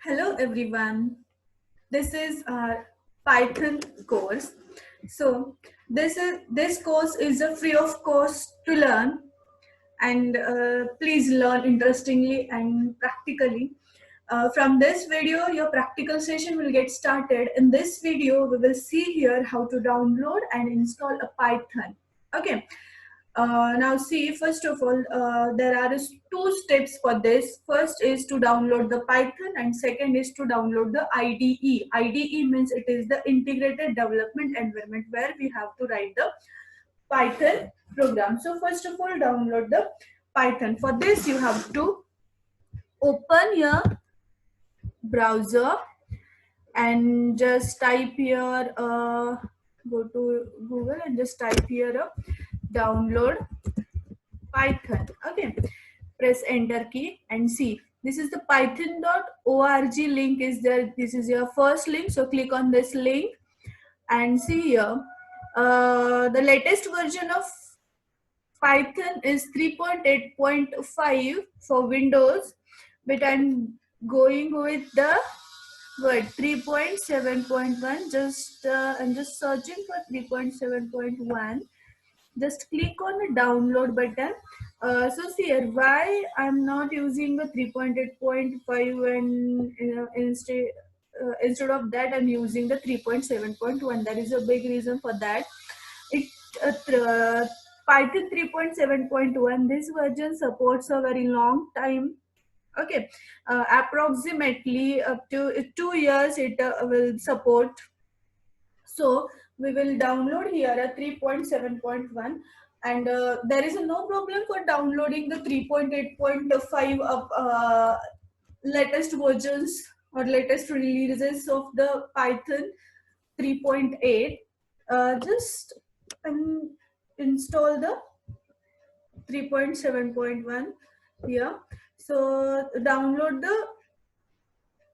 Hello everyone. This is our Python course. So this course is a free of course to learn, and please learn interestingly and practically. From this video, your practical session will get started. In this video, we will see here how to download and install a Python. Okay. Now see, first of all, there are two steps for this. First is to download the Python and second is to download the IDE. IDE means it is the integrated development environment where we have to write the Python program. So first of all, download the Python. For this, you have to open your browser and just type here, go to Google and just type here download Python. Okay, press enter key and see. This is the python.org link is there. This is your first link. So click on this link and see here. The latest version of Python is 3.8.5 for Windows, but I'm going with the word 3.7.1. I'm just searching for 3.7.1. Just click on the download button. So see here, why I'm not using the 3.8.5 and instead of that I'm using the 3.7.1. There is a big reason for that. It Python 3.7.1, this version supports a very long time. Okay, approximately up to 2 years it will support. So we will download here a 3.7.1, and there is no problem for downloading the 3.8.5 of latest versions or latest releases of the Python 3.8. Just install the 3.7.1 here. So download the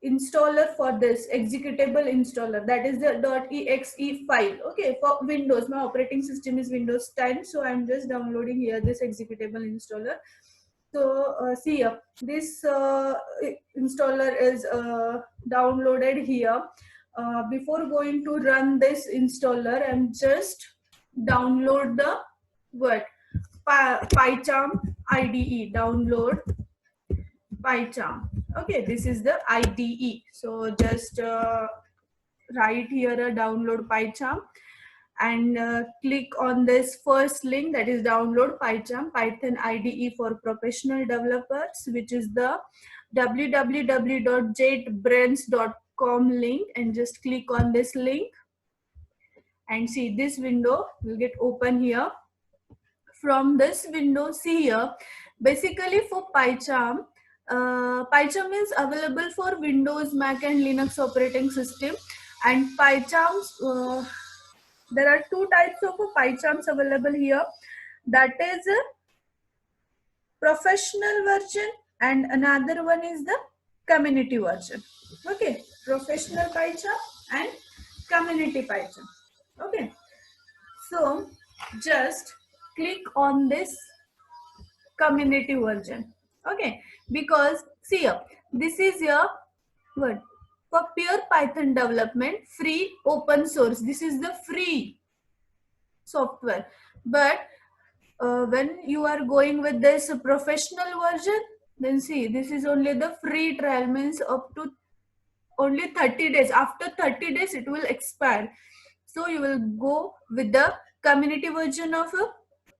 installer for this executable installer, that is the .exe file. Okay, for Windows, my operating system is Windows 10, so I'm just downloading here this executable installer. So see here, this installer is downloaded here. Before going to run this installer, I'm just download the what PyCharm IDE. Download PyCharm. Okay, this is the IDE. So just write here a download PyCharm and click on this first link, that is download PyCharm Python IDE for professional developers, which is the www.jetbrains.com link, and just click on this link and see this window will get open here. From this window, see here, basically for PyCharm, PyCharm is available for Windows, Mac and Linux operating system. And PyCharms, there are two types of PyCharms available here, that is a professional version and another one is the community version. Okay, professional PyCharm and community PyCharm. Okay, so just click on this community version. Okay, because see here, this is your what for pure Python development, free open source. This is the free software, but when you are going with this professional version, then see, this is only the free trial, means up to only 30 days. After 30 days it will expire, so you will go with the community version of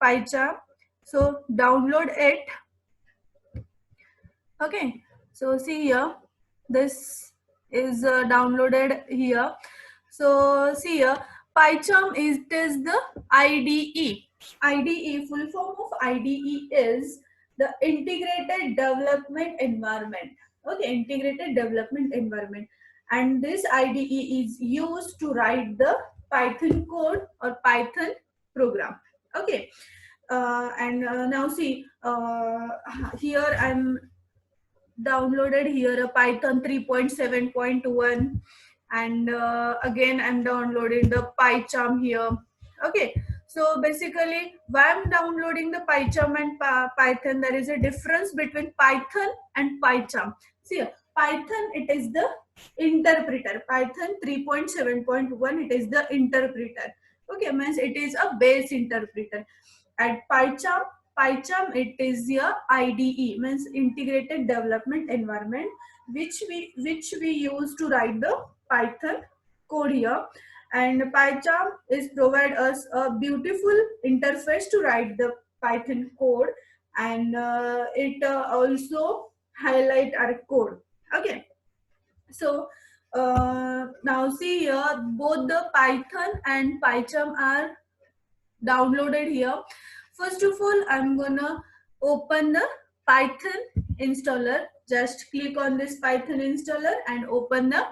PyCharm. So download it. Okay, so see here, this is downloaded here. So see here, PyCharm is the IDE. IDE, full form of IDE is the integrated development environment. Okay, integrated development environment, and this IDE is used to write the Python code or Python program. Okay, and now see, here I'm downloaded here a Python 3.7.1, and again I'm downloading the PyCharm here. Okay, so basically why I'm downloading the PyCharm and Python, there is a difference between Python and PyCharm. See, Python, it is the interpreter. Python 3.7.1, it is the interpreter. Okay, means it is a base interpreter. At PyCharm, it is your IDE, means integrated development environment, which we use to write the Python code here. And PyCharm is provide us a beautiful interface to write the Python code, and it also highlight our code. Okay, so now see here, both the Python and PyCharm are downloaded here. First of all, I'm gonna open the Python installer. Just click on this Python installer and open the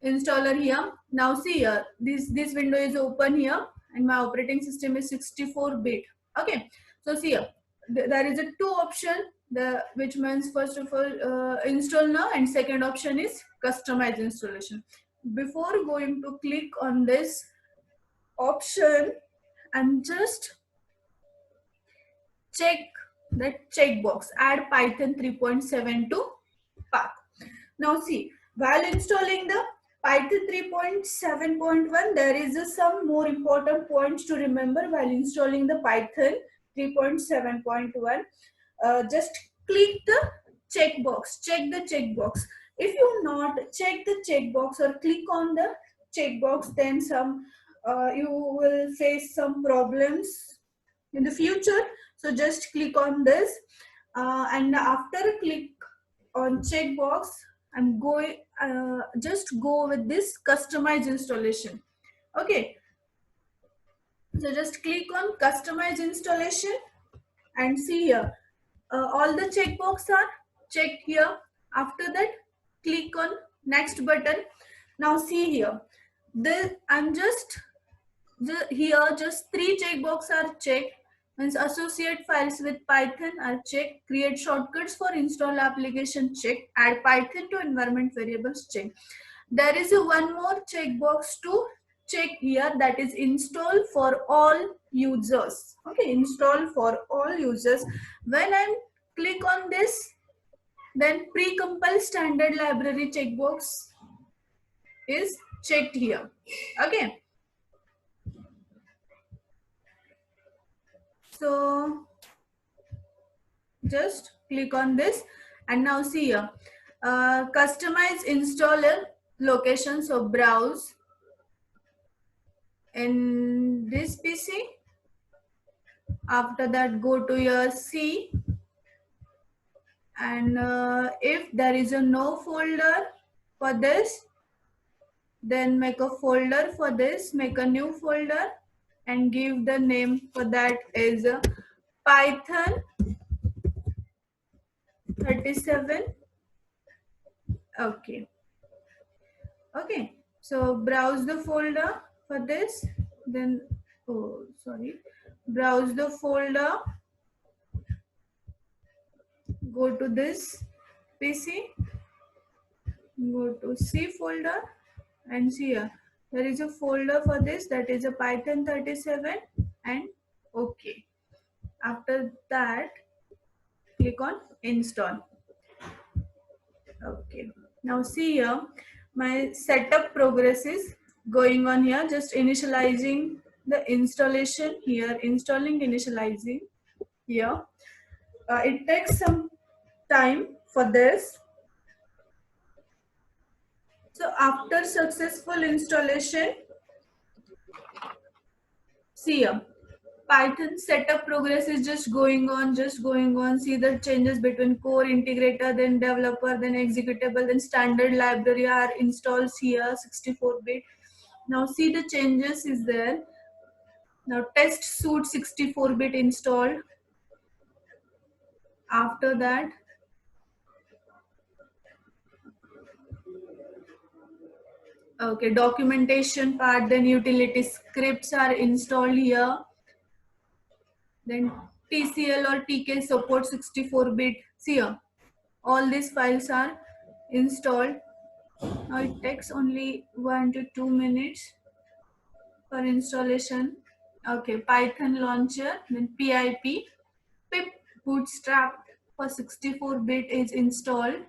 installer here. Now see here, this window is open here, and my operating system is 64-bit. Okay, so see here, there is a two option, the which means first of all install now, and second option is customize installation. Before going to click on this option, and just check that checkbox, add Python 3.7 to path. Now see, while installing the Python 3.7.1, there is some more important points to remember while installing the Python 3.7.1. Just click the checkbox, check the checkbox. If you not check the checkbox or click on the checkbox, then you will face some problems in the future. So just click on this, and after a click on checkbox, I'm going just go with this customize installation. Okay, so just click on customize installation, and see here, all the checkbox are checked here. After that, click on next button. Now see here, I'm just here just three checkbox are checked, means associate files with Python are checked, create shortcuts for install application check, add Python to environment variables check. There is a one more checkbox to check here, that is install for all users. Okay, install for all users. When I click on this, then pre-compile standard library checkbox is checked here. Okay, so just click on this, and now see here, customize installer location. So browse in this PC. After that, go to your C, and if there is a no folder for this, then make a folder for this, make a new folder, and give the name for that is Python 37. Okay, okay, so browse the folder for this, then browse the folder, go to this PC, go to C folder, and see here, there is a folder for this, that is a Python 37, and okay. After that, click on install. Okay, now see here, my setup progress is going on here, just initializing the installation here, installing, initializing here. It takes some time for this. So after successful installation, see here, Python setup progress is just going on, See the changes between core, integrator, then developer, then executable, then standard library are installed here, 64-bit. Now see the changes is there. Now test suite 64-bit installed. After that, okay, documentation part, then utility scripts are installed here. Then TCL or TK support 64-bit. See here, all these files are installed. Now it takes only 1 to 2 minutes for installation. Okay, Python launcher, then PIP, pip bootstrap for 64-bit is installed.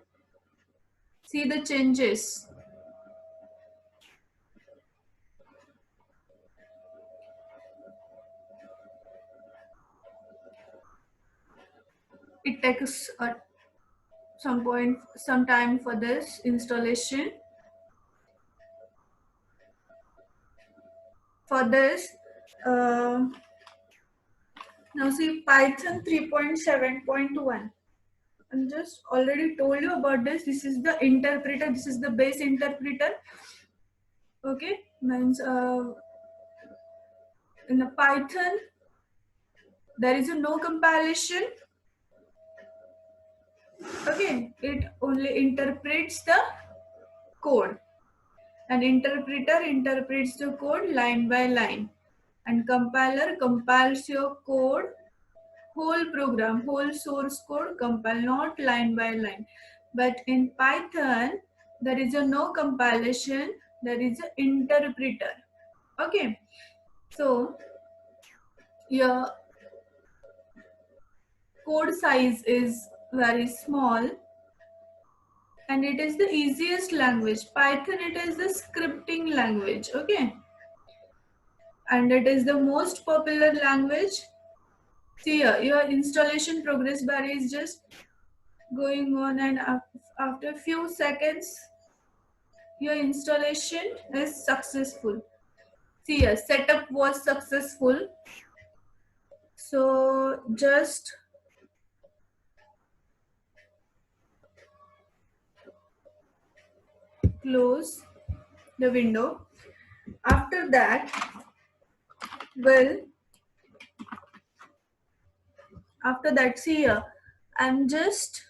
See the changes. It takes some time for this installation. For this, uh, now see Python 3.7.1. I'm just already told you about this. This is the interpreter. This is the base interpreter. Okay, means in the Python there is a no compilation. Okay, it only interprets the code. An interpreter interprets the code line by line, and compiler compiles your code, whole program, whole source code compile, not line by line. But in Python there is a no compilation, there is an interpreter. Okay, so your code size is very small, and it is the easiest language. Python, it is the scripting language. Okay, and it is the most popular language. See here, your installation progress bar is just going on, and after a few seconds your installation is successful. See here, setup was successful. So just close the window. After that, well, see here, I'm just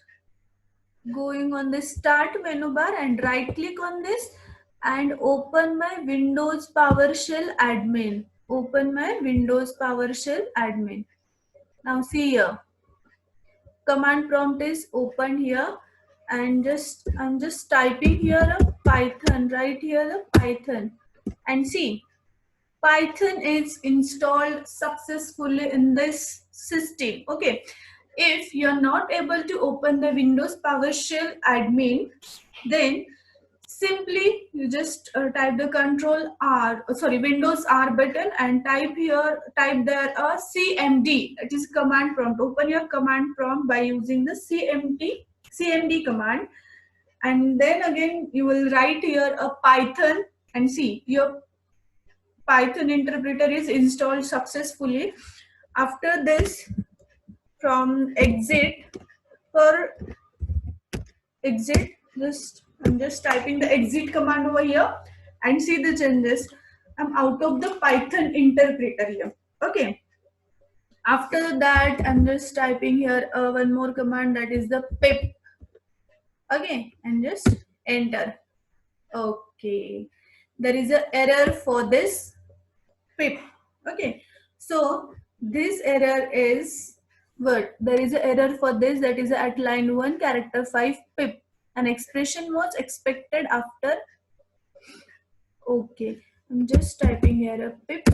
going on the start menu bar and right click on this and open my Windows PowerShell admin. Open my Windows PowerShell admin. Now see here, command prompt is open here, and I'm just typing here a Python, right here a Python, and see Python is installed successfully in this system. Okay, if you're not able to open the Windows PowerShell admin, then simply you just type the Windows R button, and type there a CMD. That is command prompt. Open your command prompt by using the CMD command, and then again you will write here a Python, and see your Python interpreter is installed successfully. After this, from exit, for exit, I'm just typing the exit command over here, and see the changes. I'm out of the Python interpreter here. Okay. After that, I'm just typing here one more command, that is the pip. Okay, and just enter. Okay. There is an error for this pip. Okay, so this error is what? There is an error for this, that is at line 1, character 5, pip. An expression was expected after. Okay, I'm just typing here a pip.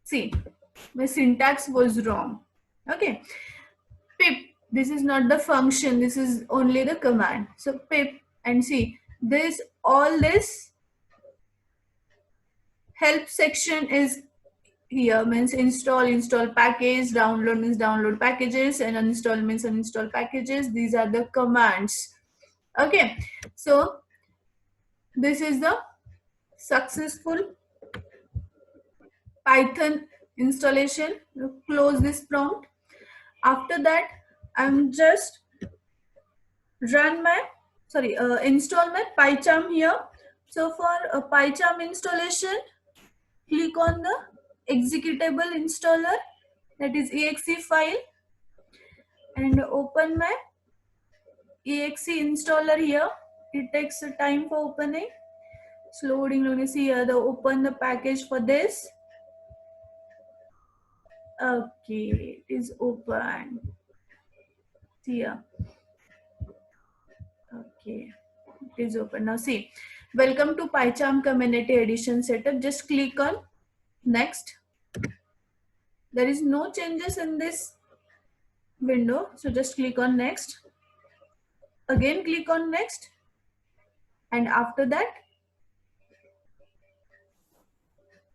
See, my syntax was wrong. Okay, pip, this is not the function, this is only the command. So pip, and see this, all this help section is here, means install package, download means download packages, and uninstall means uninstall packages. These are the commands. Okay, so this is the successful Python installation. Close this prompt. After that, I'm just install my PyCharm here. So for a PyCharm installation, click on the executable installer, that is exe file, and open my exe installer here. It takes a time for opening. It's loading. You see here, open the package for this. Okay, it is open. See here. Okay, it is open. Now see, welcome to PyCharm Community Edition setup. Just click on next. There is no changes in this window, so just click on next. Again click on next, and after that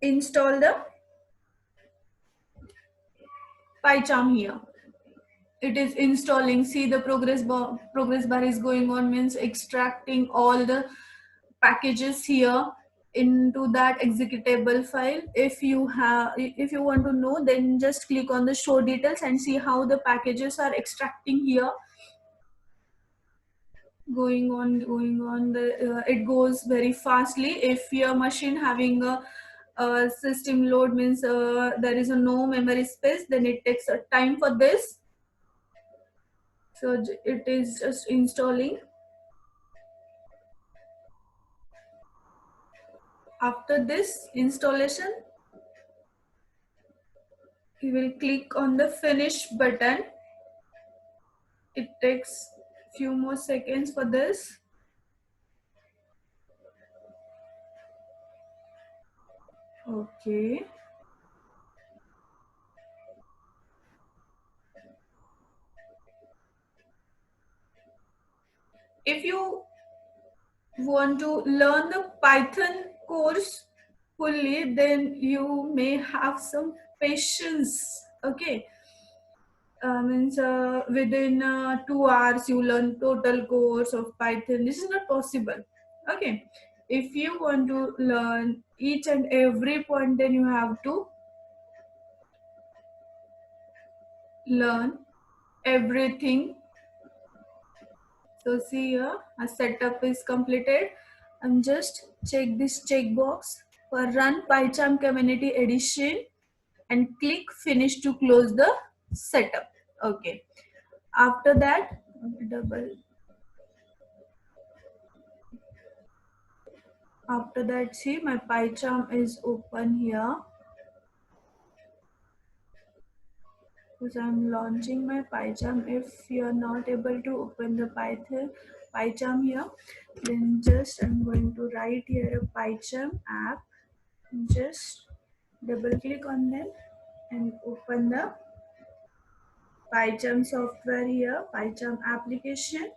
install the PyCharm here. It is installing. See the progress bar is going on, means extracting all the packages here into that executable file. If you want to know, then just click on the show details and see how the packages are extracting here. It goes very fastly. If your machine having a system load, means there is a no memory space, then it takes a time for this. So it is just installing. After this installation, you will click on the finish button. It takes few more seconds for this. Okay. If you want to learn the Python course fully, then you may have some patience. Okay. Means within 2 hours you learn total course of Python. This is not possible. Okay. If you want to learn each and every point, then you have to learn everything. So see here, a setup is completed. And just check this checkbox for run PyCharm Community Edition and click finish to close the setup. Okay. After that, double. After that, see my PyCharm is open here. Because I'm launching my PyCharm. If you are not able to open the PyCharm here, then just I'm going to write here a PyCharm app. Just double click on them and open the PyCharm software here, PyCharm application.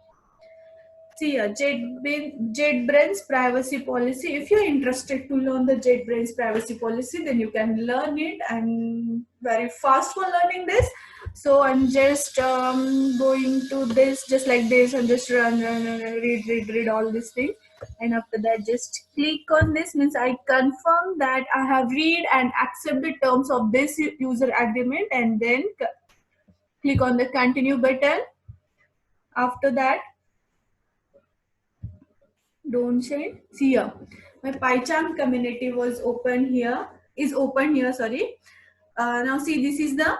See here, JetBrains privacy policy. If you're interested to learn the JetBrains privacy policy, then you can learn it. I'm very fast for learning this. So I'm just going to this, just like this, and just read all these things. And after that, just click on this, means I confirm that I have read and accept the terms of this user agreement, and then click on the continue button. After that, don't say. See here, my PyCharm community was open here. Is open here. Sorry. Now see, this is the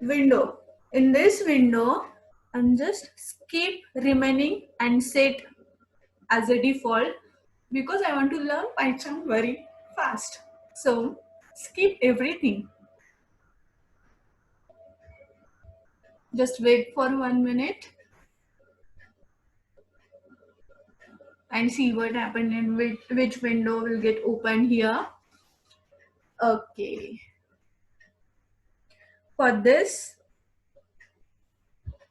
window. In this window, I'm just skip remaining and set as a default because I want to learn PyCharm very fast. So skip everything. Just wait for 1 minute and see what happened and which window will get open here. Okay. For this,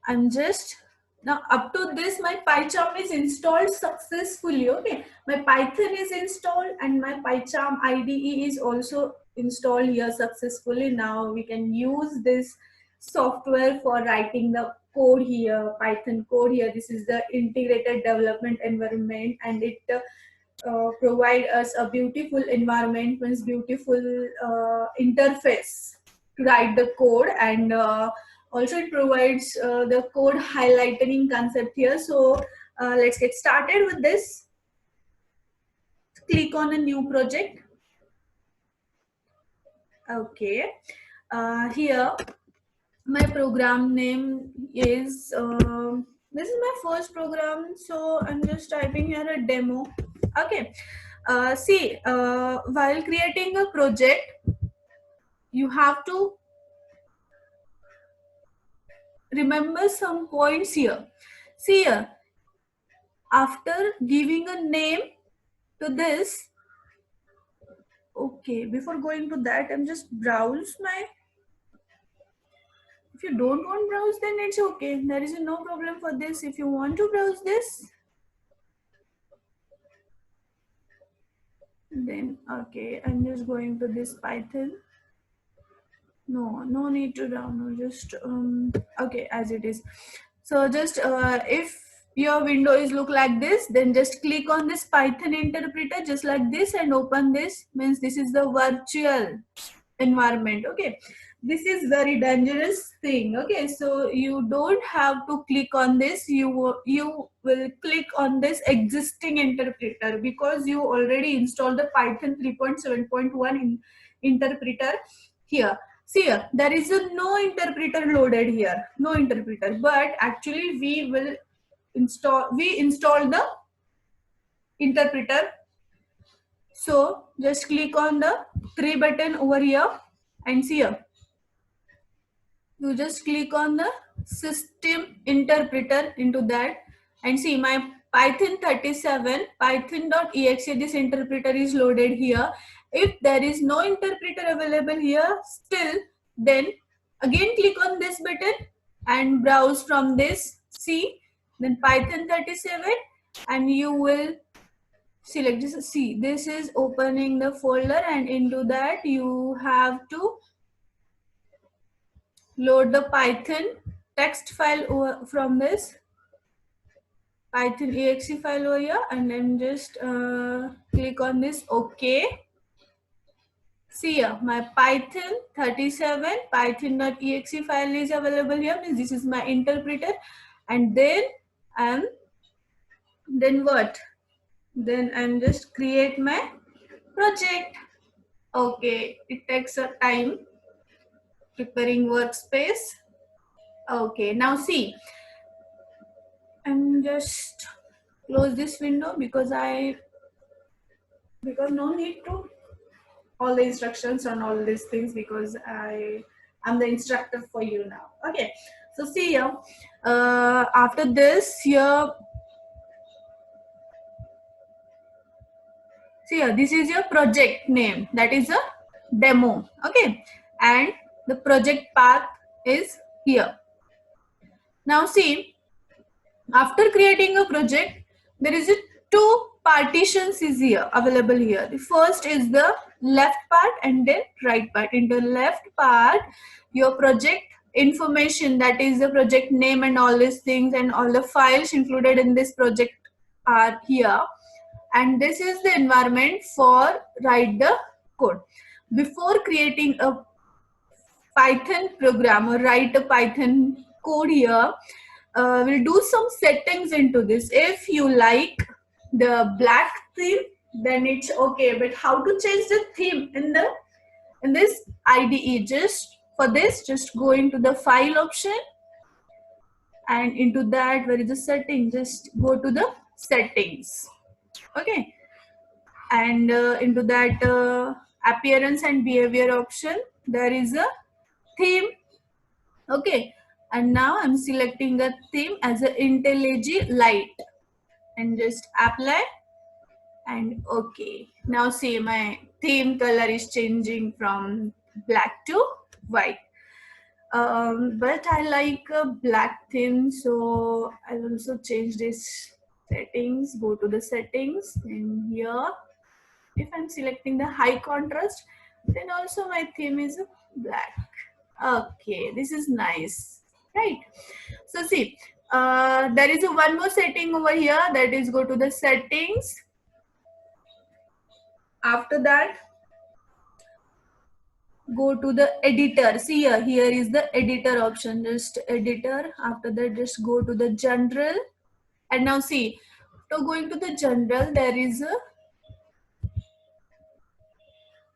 I'm just now up to this my PyCharm is installed successfully. Okay, my Python is installed and my PyCharm IDE is also installed here successfully. Now we can use this software for writing the code here, Python code here. This is the integrated development environment, and it provide us a beautiful environment, means beautiful interface to write the code, and also it provides the code highlighting concept here. So let's get started with this. Click on a new project. Okay. Here my program name is this is my first program, so I'm just typing here a demo. Okay. See, while creating a project, you have to remember some points here. See here, after giving a name to this, okay, before going to that, I'm just browse my If you don't want browse, then it's okay. There is no problem for this. If you want to browse this, then okay, I'm just going to this Python. No need to download, just okay, as it is. So just if your window is look like this, then just click on this Python interpreter just like this and open this. Means this is the virtual environment. Okay, this is very dangerous thing. Okay, so you don't have to click on this. You will click on this existing interpreter because you already installed the Python 3.7.1 interpreter here. See here, there is a no interpreter loaded here, no interpreter, but actually we install the interpreter. So just click on the three button over here and see here, you just click on the system interpreter into that and see my Python 37 python.exe, this interpreter is loaded here. If there is no interpreter available here still, then again click on this button and browse from this, see, then Python 37, and you will select this. See, this is opening the folder, and into that you have to load the Python text file from this Python exe file over here, and then just click on this OK. See here, my Python 37 python.exe file is available here. Means this is my interpreter, and then what? Then I'm just create my project. Okay, it takes a time preparing workspace. Okay, now see, I'm just close this window because no need to all the instructions on all these things because I'm the instructor for you now. Okay, so see here, after this here, see here, this is your project name, that is a demo. Okay, and the project path is here. Now see, after creating a project, there is a two partitions is here available here. The first is the left part and then right part. In the left part, your project information, that is the project name and all these things and all the files included in this project are here. And this is the environment for write the code. Before creating a Python program or write a Python code here, we'll do some settings into this. If you like the black theme, then it's okay. But how to change the theme in this IDE? Just for this, just go into the file option, and into that, where is the setting? Just go to the settings. Okay, and into that appearance and behavior option, there is a theme. Okay, and now I'm selecting the theme as a IntelliJ Light and just apply and okay. Now see, my theme color is changing from black to white. But I like a black theme, so I'll also change this settings. Go to the settings, and here if I'm selecting the high contrast, then also my theme is black. Okay, this is nice, right? So see, there is one more setting over here, that is go to the settings. After that, go to the editor. See here is the editor option, just editor. After that, just go to the general, and now see, so going to the general, there is a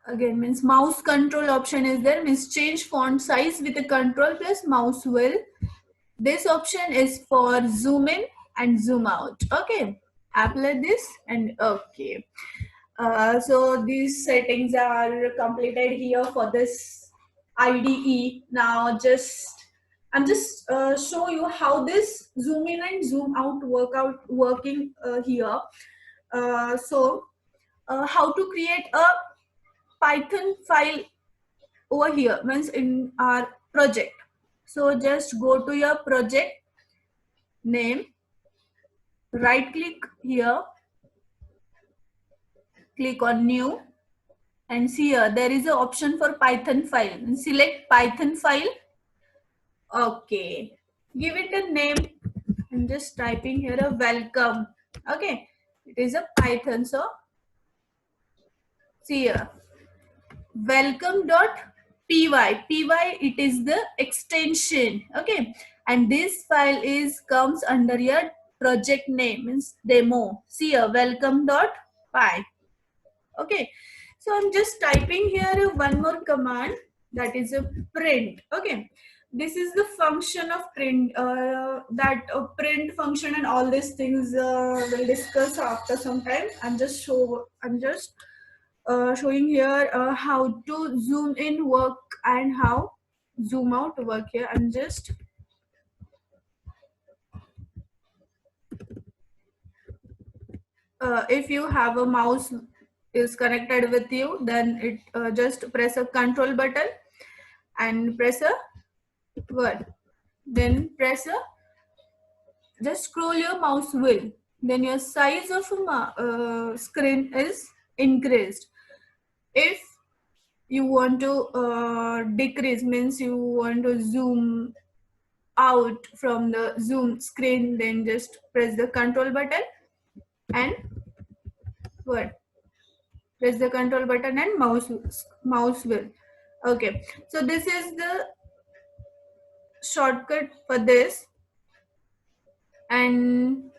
again means mouse control option is there, means change font size with a control plus mouse wheel. This option is for zoom in and zoom out. Okay, apply this and okay. So these settings are completed here for this IDE. Now I'm just show you how this zoom in and zoom out working here. How to create a Python file over here means in our project. So just go to your project name, right click here, click on new, and see here there is an option for Python file. Select Python file. Okay, give it a name. I'm just typing here a welcome. Okay, it is a Python. So see here welcome.py. Py, it is the extension. Okay, and this file is comes under your project name, means demo. See here welcome.py. Okay, so I'm just typing here one more command, that is a print. Okay, this is the function of print, that print function and all these things we'll discuss after some time. I'm just showing here how to zoom in work and how zoom out work. Here I'm just if you have a mouse is connected with you, then it just press a control button and press a word, then press a, just scroll your mouse wheel, then your size of screen is increased. If you want to decrease, means you want to zoom out from the zoom screen, then just press the control button and what, press the control button and mouse wheel. Okay, so this is the shortcut for this. And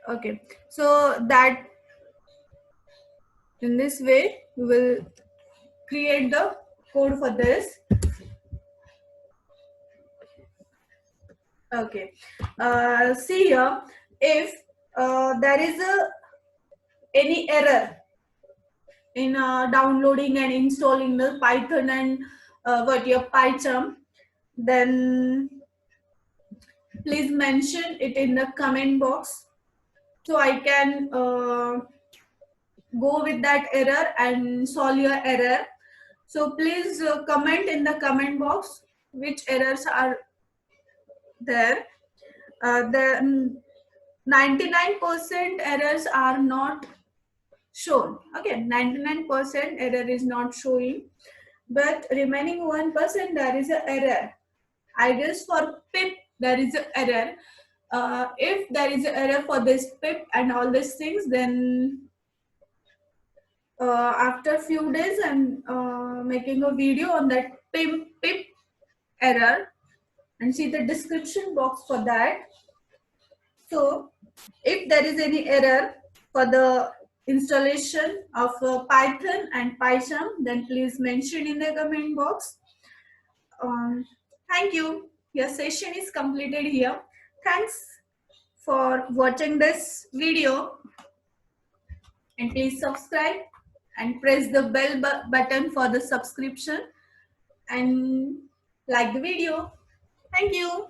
okay, so that in this way we will create the code for this. Okay, see here, if there is any error in downloading and installing the Python and what your PyCharm, then please mention it in the comment box, so I can go with that error and solve your error. So please comment in the comment box which errors are there. The 99% errors are not shown. Okay, 99% error is not showing, but remaining 1% there is an error. I guess for pip there is an error. If there is an error for this pip and all these things, then after few days I'm making a video on that pip error, and see the description box for that. So if there is any error for the installation of Python and PyCharm, then please mention in the comment box. Thank you. Your session is completed here. Thanks for watching this video, and please subscribe and press the bell button for the subscription and like the video. Thank you.